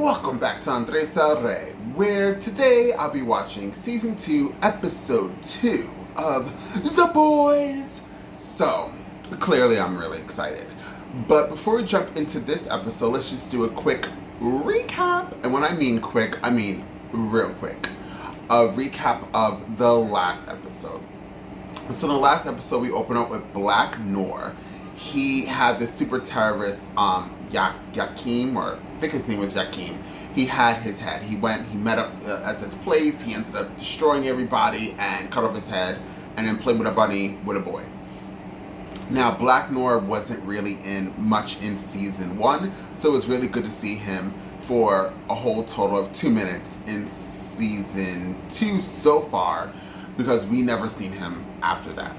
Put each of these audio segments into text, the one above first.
Welcome back to Andres El Rey, where today I'll be watching Season 2, Episode 2 of The Boys. So, clearly I'm really excited. But before we jump into this episode, let's just do a quick recap. And when I mean quick, I mean real quick. A recap of the last episode. So in the last episode, we open up with Black Noir. He had this super terrorist, Yakim, or I think his name was Yakim. He had his head. He met up at this place. He ended up destroying everybody and cut off his head and then played with a bunny with a boy. Now, Black Noir wasn't really in much in season 1, so it was really good to see him for a whole total of 2 minutes in season 2 so far, because we never seen him after that.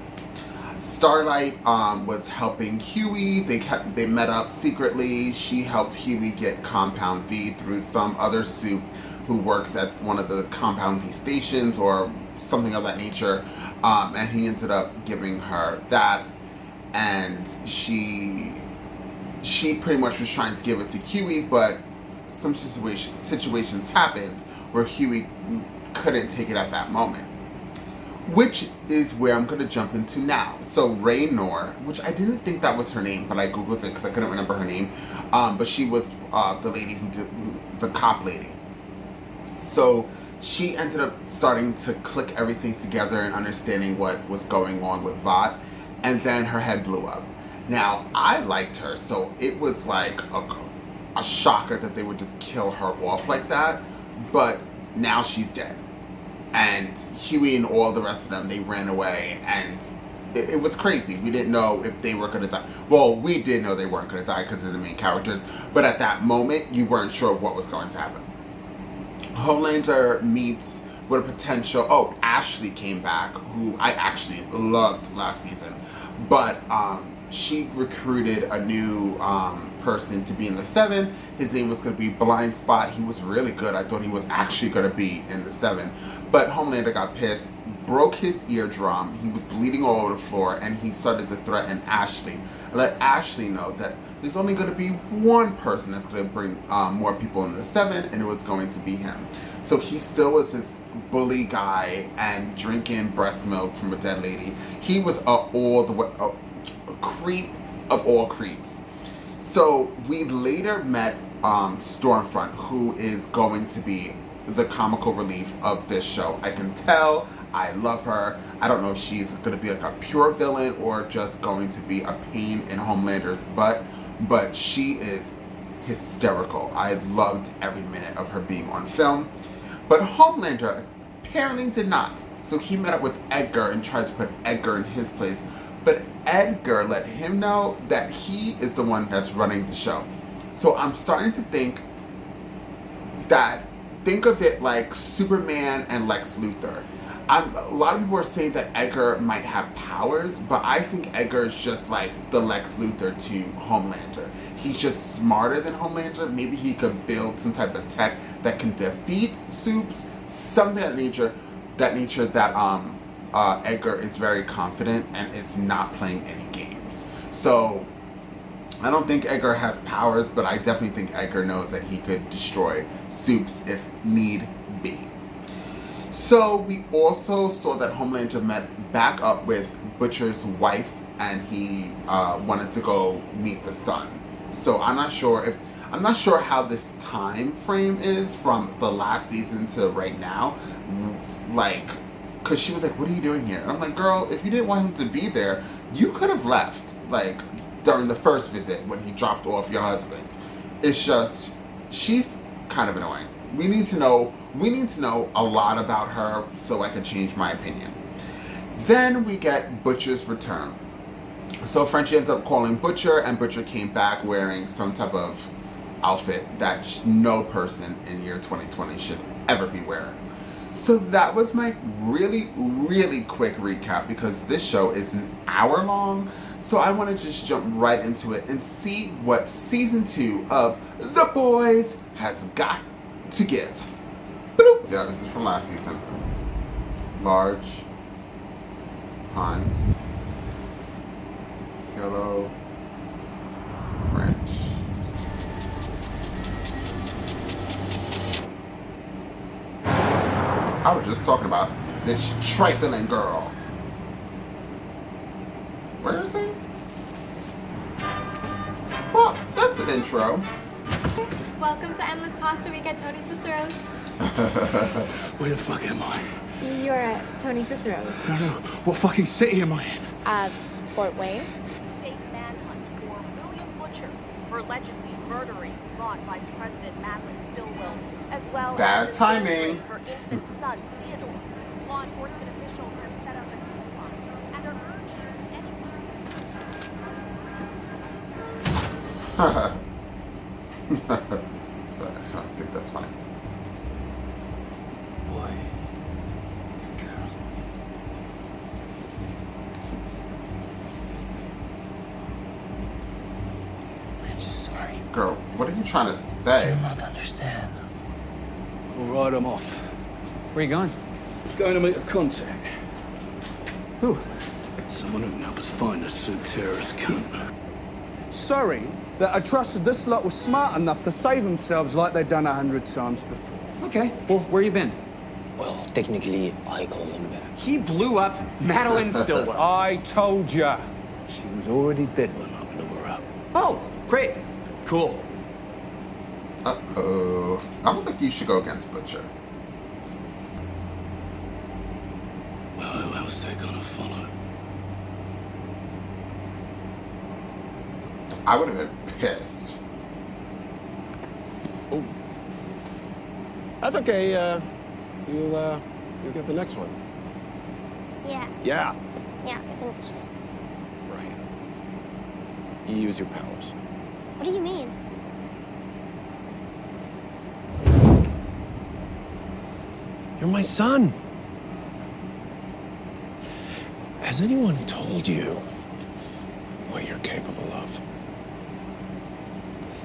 Starlight was helping Huey. They met up secretly. She helped Huey get Compound V through some other supe who works at one of the Compound V stations or something of that nature. And he ended up giving her that. And she pretty much was trying to give it to Huey, but some situations happened where Huey couldn't take it at that moment. Which is where I'm going to jump into now. So Ray Noor, which I didn't think that was her name, but I googled it because I couldn't remember her name. But she was the lady who did the cop lady. So she ended up starting to click everything together and understanding what was going on with Vought. And then her head blew up. Now, I liked her, so it was like a shocker that they would just kill her off like that. But now she's dead. And Huey and all the rest of them, they ran away, and it was crazy. We didn't know if they were going to die. Well, we did know they weren't going to die because they're the main characters, but at that moment, you weren't sure what was going to happen. Homelander meets with a potential... Oh, Ashley came back, who I actually loved last season, but she recruited a new person to be in the 7. His name was going to be Blind Spot. He was really good. I thought he was actually going to be in the 7. But Homelander got pissed, broke his eardrum. He was bleeding all over the floor, and he started to threaten Ashley. Let Ashley know that there's only going to be one person that's going to bring more people in the 7, and it was going to be him. So he still was this bully guy and drinking breast milk from a dead lady. He was a creep of all creeps. So we later met Stormfront, who is going to be the comical relief of this show. I can tell. I love her. I don't know if she's going to be like a pure villain or just going to be a pain in Homelander's butt, but she is hysterical. I loved every minute of her being on film. But Homelander apparently did not. So he met up with Edgar and tried to put Edgar in his place. But Edgar let him know that he is the one that's running the show. So I'm starting to think of it like Superman and Lex Luthor. A lot of people are saying that Edgar might have powers, but I think Edgar is just like the Lex Luthor to Homelander. He's just smarter than Homelander. Maybe he could build some type of tech that can defeat supes, something of that nature that Edgar is very confident and is not playing any games. So I don't think Edgar has powers, but I definitely think Edgar knows that he could destroy supes if need be. So we also saw that Homelander met back up with Butcher's wife, and he wanted to go meet the son. So I'm not sure how this time frame is from the last season to right now. Like, because she was like, what are you doing here? And I'm like, girl, if you didn't want him to be there, you could have left, like, during the first visit when he dropped off your husband. It's just, she's kind of annoying. We need to know a lot about her so I can change my opinion. Then we get Butcher's return. So Frenchie ends up calling Butcher, and Butcher came back wearing some type of outfit that no person in year 2020 should ever be wearing. So that was my really, really quick recap, because this show is an hour long. So I want to just jump right into it and see what season 2 of The Boys has got to give. Bloop. Yeah, this is from last season. Large. Times. Yellow. French. I was just talking about this trifling girl. Where is he? Well, that's an intro. Welcome to Endless Pasta Week at Tony Cicero's. Where the fuck am I? You're at Tony Cicero's. I don't know. What fucking city am I in? Fort Wayne. State manhunt for William Butcher for allegedly murdering Vermont Vice President Madeline Stillwell, as well Bad as timing. for infant son Theodore. Law enforcement officials have set up a team line and are urging anyone. Sorry, I think that's fine. Boy. Girl. I'm sorry. Girl, what are you trying to say? You don't understand. All right, I'm off. Where you going? Going to make a contact. Who? Someone who can help us find a Sioux terrorist cunt. Sorry that I trusted this lot was smart enough to save themselves like they've done 100 times before. Okay, well, where you been? Well, technically, I called him back. He blew up Madeline Stillwell. I told ya. She was already dead when I blew her up. Oh, great. Cool. Uh-oh. I don't think you should go against Butcher. Well, who else they gonna follow? I would have been pissed. Oh. That's okay, you'll get the next one. Yeah. Yeah. Yeah, I think so. Right. You use your powers. What do you mean? You're my son. Has anyone told you what you're capable of?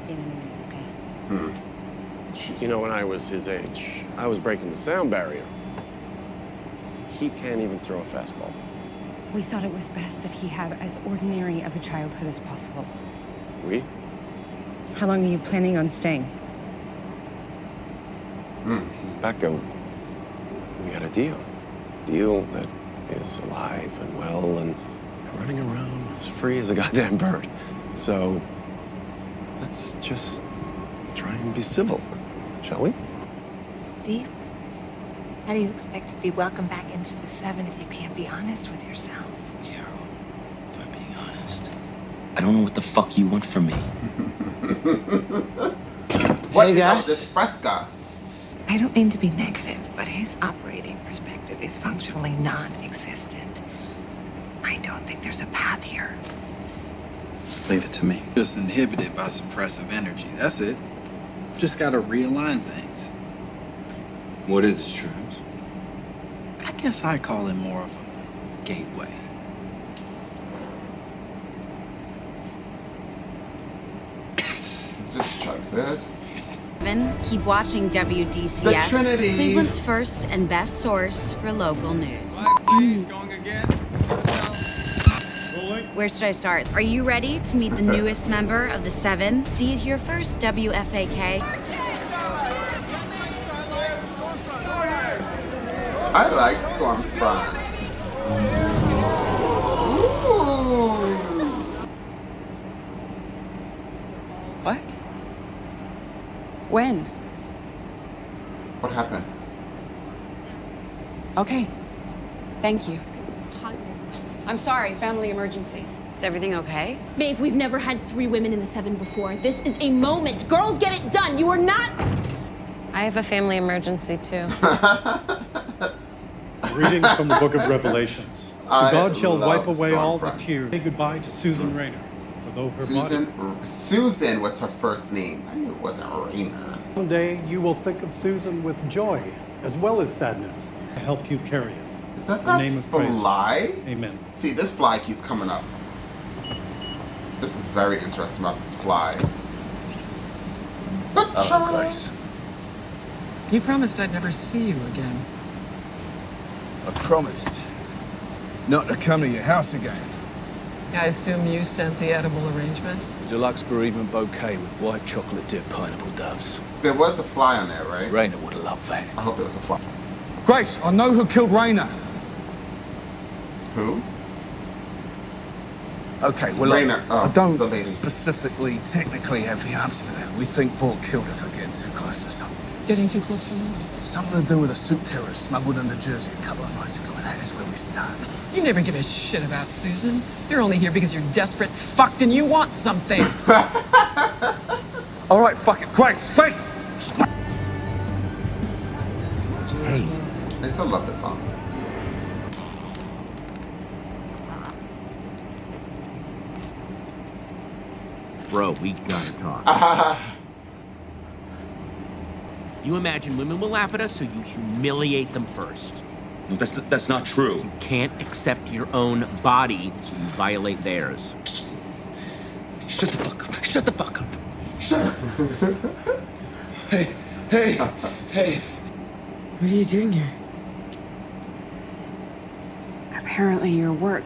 In a minute, okay? You know, when I was his age, I was breaking the sound barrier. He can't even throw a fastball. We thought it was best that he have as ordinary of a childhood as possible. We? How long are you planning on staying? Becca, we got a deal. Deal that is alive and well and running around as free as a goddamn bird. So, let's just try and be civil, shall we? Steve, how do you expect to be welcomed back into the Seven if you can't be honest with yourself? Carol, if I'm being honest. I don't know what the fuck you want from me. What is up with this fresca? I don't mean to be negative, but his operating perspective is functionally non-existent. I don't think there's a path here. Leave it to me. Just inhibited by suppressive energy. That's it. Just gotta realign things. What is it, Shrooms? I guess I call it more of a gateway. Just chugs it. Keep watching WDCS, The Trinity. Cleveland's first and best source for local news. Going again? Where should I start? Are you ready to meet the newest member of the Seven? See it here first, WFAK. I like Stormfront. Ooh. What? When? What happened? Okay. Thank you. I'm sorry, family emergency. Is everything okay? Maeve, we've never had 3 women in the Seven before. This is a moment. Girls, get it done. You are not... I have a family emergency, too. Reading from the book of Revelations. For God shall wipe away all the tears. Say goodbye to Susan Rayner. For though her Susan was her first name. I knew it wasn't Rayner. One day you will think of Susan with joy as well as sadness. I help you carry it. Is that In the name of Christ. fly? Amen. See, this fly keeps coming up. This is very interesting about this fly. Oh, Christ. You promised I'd never see you again. I promised not to come to your house again. I assume you sent the edible arrangement? Deluxe bereavement bouquet with white chocolate dipped pineapple doves. There was a fly on there, right? Raina would have loved that. I hope it was a fly. Grace, I know who killed Raina. Who? Okay, well, Raina. I The don't lady. specifically, technically have the answer to that. We think Vaught killed her for getting too close to something. Getting too close to what? Something to do with a supe terrorist smuggled into Jersey a couple of nights ago, and that is where we start. You never give a shit about Susan. You're only here because you're desperate, fucked, and you want something. All right, fuck it. Grace! Grace! I still love this song. Bro, we gotta talk. You imagine women will laugh at us, so you humiliate them first. No, that's not true. You can't accept your own body, so you violate theirs. Shut the fuck up. Shut the fuck up. Hey. What are you doing here? Apparently your work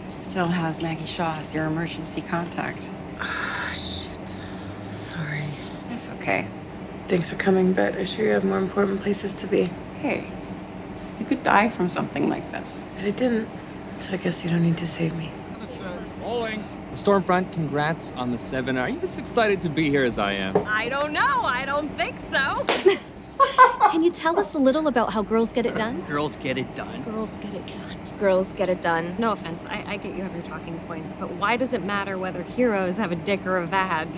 still has Maggie Shaw as your emergency contact. Ah, shit. Sorry. It's okay. Thanks for coming, but I'm sure you have more important places to be. Hey, you could die from something like this. But I didn't, so I guess you don't need to save me. Falling. Stormfront, congrats on the 7. Are you as excited to be here as I am? I don't know. I don't think so. Can you tell us a little about how girls get it done? Girls get it done. Girls get it done. Girls get it done. No offense, I get you have your talking points, but why does it matter whether heroes have a dick or a vag?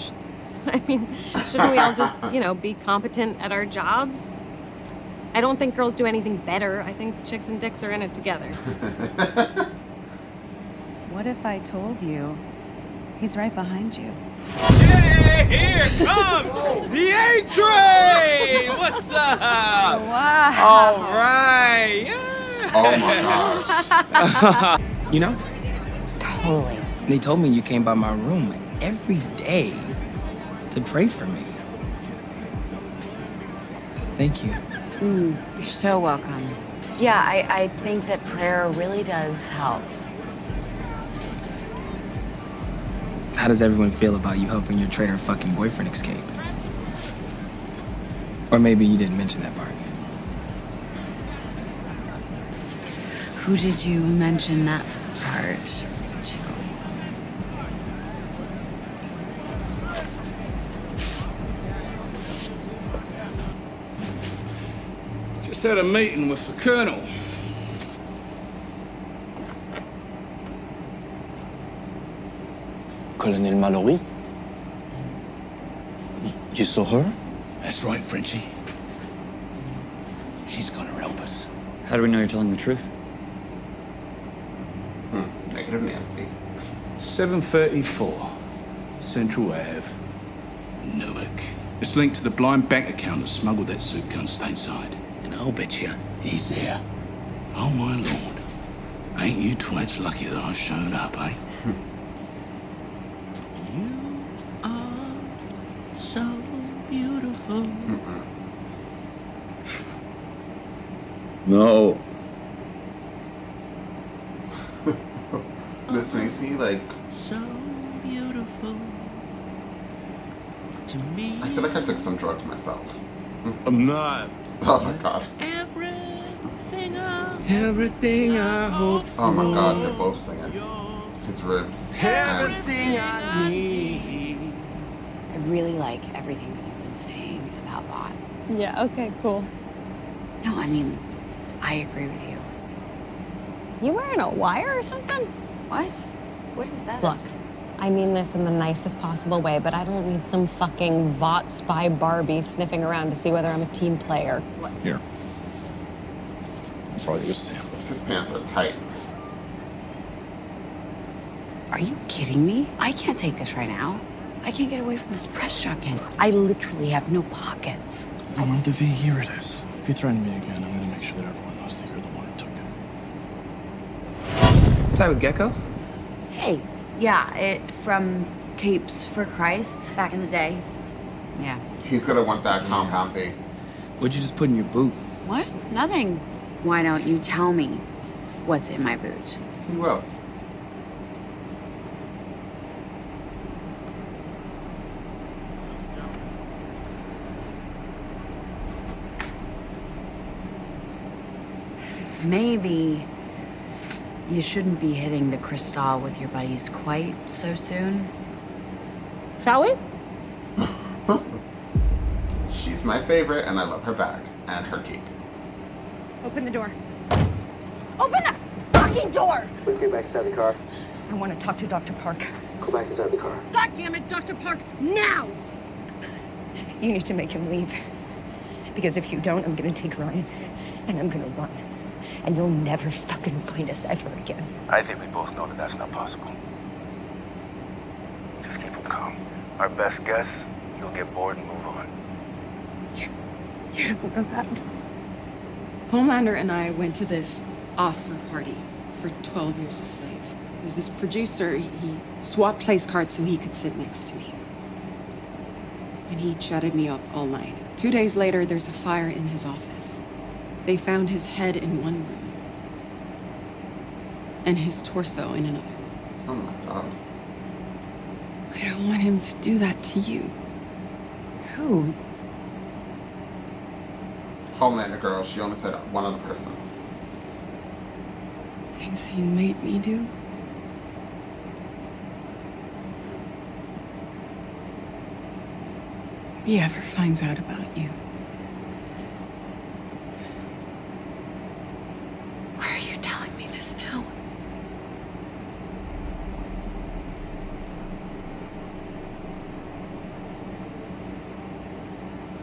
I mean, shouldn't we all just, be competent at our jobs? I don't think girls do anything better. I think chicks and dicks are in it together. What if I told you he's right behind you? Hey, here comes the A-Train! What's up? Wow. All right, yeah. Oh my god. You know, Totally. they told me you came by my room every day to pray for me. Thank you. You're so welcome. Yeah, I think that prayer really does help. How does everyone feel about you helping your traitor fucking boyfriend escape? Or maybe you didn't mention that part. Who did you mention that part to? Just had a meeting with the colonel. Colonel Mallory? You saw her? That's right, Frenchie. She's gonna help us. How do we know you're telling the truth? Negative Nancy. 734 Central Ave, Newark. It's linked to the blind bank account that smuggled that suit gun stateside. And I'll bet you he's there. Oh my lord. Ain't you twats lucky that I showed up, eh? You are so beautiful. No. This makes me like. So beautiful to me. I feel like I took some drugs myself. I'm not. Oh my god. Everything I hope. Oh my god, they're both singing. His ribs. Everything I need. I really like everything that you've been saying about Bot. Yeah, okay, cool. No, I mean, I agree with you. You wearing a wire or something? What? What is that? Look, I mean this in the nicest possible way, but I don't need some fucking Vought spy Barbie sniffing around to see whether I'm a team player. Here. Probably just sample. His pants are tight. Are you kidding me? I can't take this right now. I can't get away from this press junket. I literally have no pockets. Roman DeVee, here it is. If you threaten me again, I'm gonna make sure that everyone knows that you're the one who took it. Tied with Gecko? Hey, yeah, from Capes for Christ back in the day. Yeah. He's gonna want that compound thing. What'd you just put in your boot? What? Nothing. Why don't you tell me what's in my boot? He will. Maybe you shouldn't be hitting the crystal with your buddies quite so soon. Shall we? She's my favorite, and I love her back and her cape. Open the door. Open the fucking door! Let's get back inside the car. I want to talk to Dr. Park. Go back inside the car. God damn it, Dr. Park, now! You need to make him leave. Because if you don't, I'm gonna take Ryan, and I'm gonna run. And you'll never fucking find us ever again. I think we both know that that's not possible. Just keep him calm. Our best guess, you'll get bored and move on. You don't know that. Homelander and I went to this Oscar party for 12 years a slave. There was this producer, he swapped place cards so he could sit next to me. And he chatted me up all night. 2 days later, there's a fire in his office. They found his head in one room. And his torso in another. Oh my god. I don't want him to do that to you. Who? Homelander girl, she only said one other person. Things he made me do. If he ever finds out about you. Why are you telling me this now?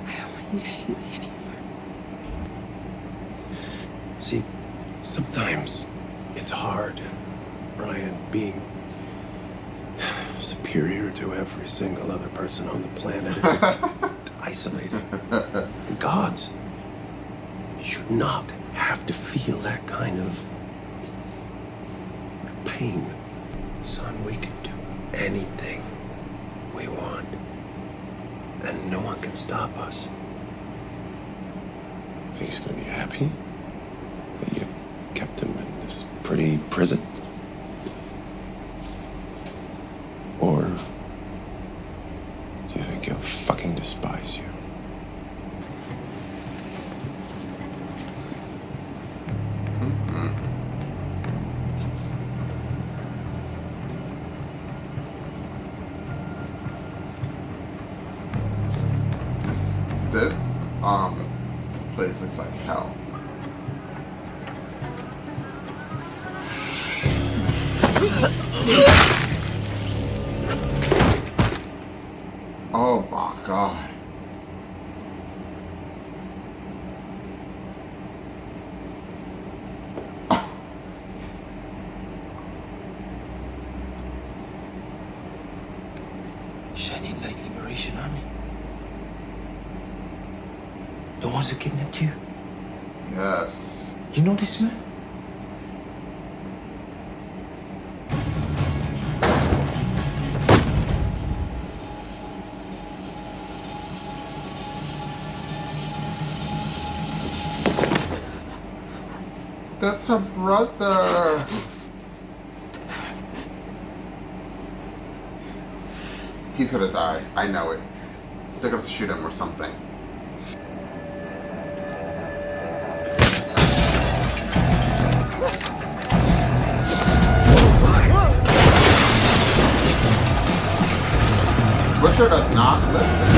I don't want you to hate me anymore. See, sometimes it's hard, Ryan, being superior to every single other person on the planet. It's isolating. And gods should not have to feel that kind of pain. Son, we can do anything we want, and no one can stop us. Think he's gonna be happy that you kept him in this pretty prison? Or do you think he'll fucking despise you? This place looks like hell. Oh my god. Shining Light Liberation Army. The ones who kidnapped you. Yes. You know this man? That's her brother. He's gonna die. I know it. They're gonna shoot him or something. Butcher does not listen.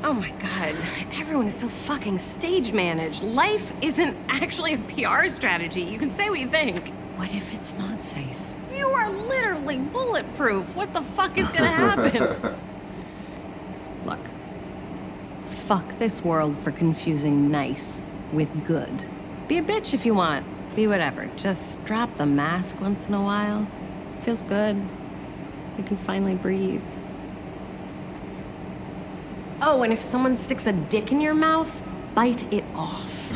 Oh my god, everyone is so fucking stage managed. Life isn't actually a PR strategy. You can say what you think. What if it's not safe? You are literally bulletproof. What the fuck is gonna happen? Look, fuck this world for confusing nice with good. Be a bitch if you want. Be whatever. Just drop the mask once in a while. Feels good. You can finally breathe. Oh, and if someone sticks a dick in your mouth, bite it off.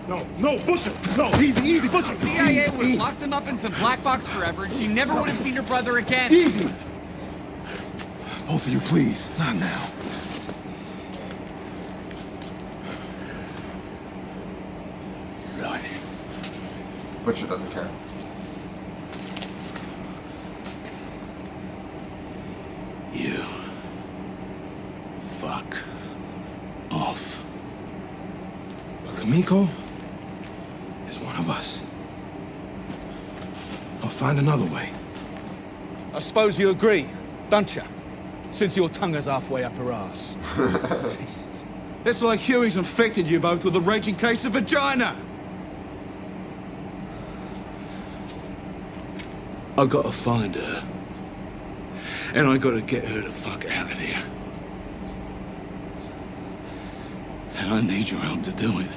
No, Butcher! No, easy, Butcher! The CIA would have locked him up in some black box forever, and she never would have seen her brother again. Easy! Both of you, please. Not now. Butcher doesn't care. You fuck off. But Kamiko is one of us. I'll find another way. I suppose you agree, don't you? Since your tongue is halfway up her ass. Jesus. It's like Huey's infected you both with a raging case of vagina. I gotta find her. And I gotta get her the fuck out of here. And I need your help to do it.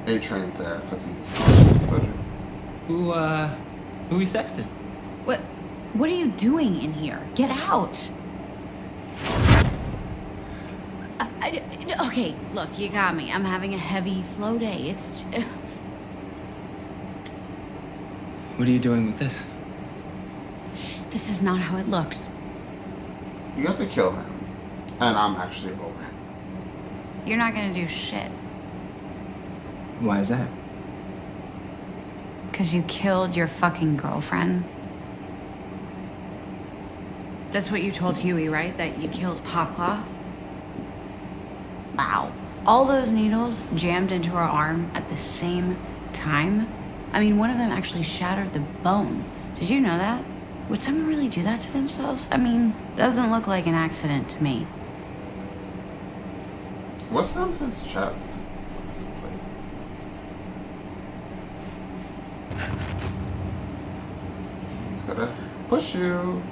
A-Train's there because he's a Butcher. Who are you sexting? What are you doing in here? Get out. Okay, look, you got me. I'm having a heavy flow day. It's... What are you doing with this? This is not how it looks. You have to kill him. And I'm actually over him. You're not gonna do shit. Why is that? Because you killed your fucking girlfriend. That's what you told Huey, right? That you killed Popclaw? Wow. All those needles jammed into her arm at the same time? I mean, one of them actually shattered the bone. Did you know that? Would someone really do that to themselves? I mean, doesn't look like an accident to me. What's on his chest? He's gonna push you.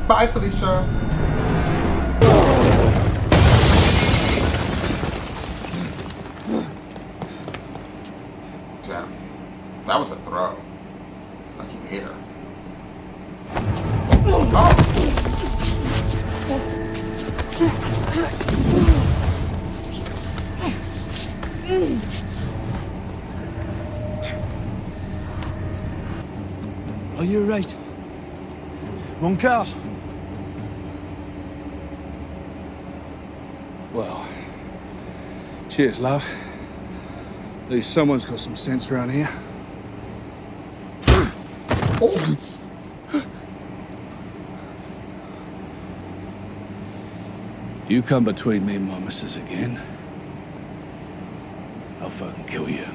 Bye, Felicia. Damn. That was a throw. Like you hate her. Oh! Are you alright? Mon car? Well, cheers, love. At least someone's got some sense around here. Oh. You come between me and my missus again, I'll fucking kill you.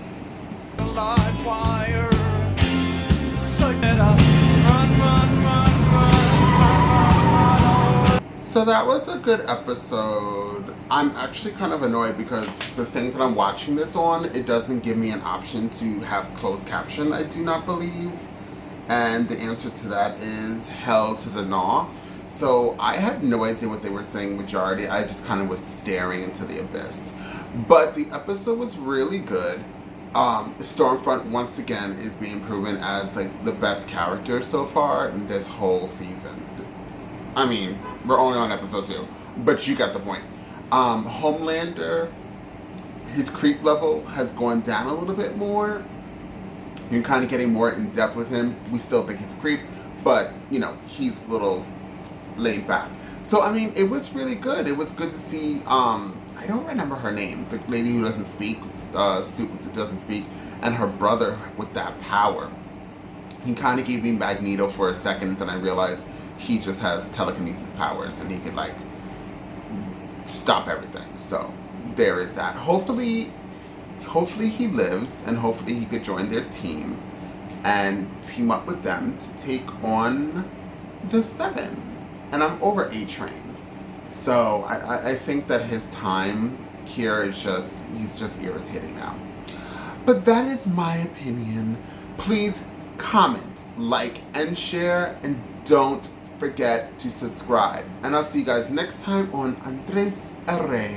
So that was a good episode. I'm actually kind of annoyed because the thing that I'm watching this on, it doesn't give me an option to have closed caption, I do not believe. And the answer to that is hell to the gnaw. So I had no idea what they were saying majority. I just kind of was staring into the abyss. But the episode was really good. Stormfront once again is being proven as like the best character so far in this whole season. I mean, we're only on episode 2, but you got the point. Homelander, his creep level has gone down a little bit more. You're kind of getting more in depth with him. We still think he's a creep, but you know, he's a little laid back. So I mean, it was really good. It was good to see. I don't remember her name. The lady who doesn't speak, doesn't speak, and her brother with that power. He kind of gave me Magneto for a second, then I realized he just has telekinesis powers and he could like stop everything. So there is that. Hopefully he lives, and hopefully he could join their team and team up with them to take on the 7. And I'm over A-Train. So I think that his time here is he's just irritating now. But that is my opinion. Please comment, like, and share, and don't forget to subscribe. And I'll see you guys next time on Andres R.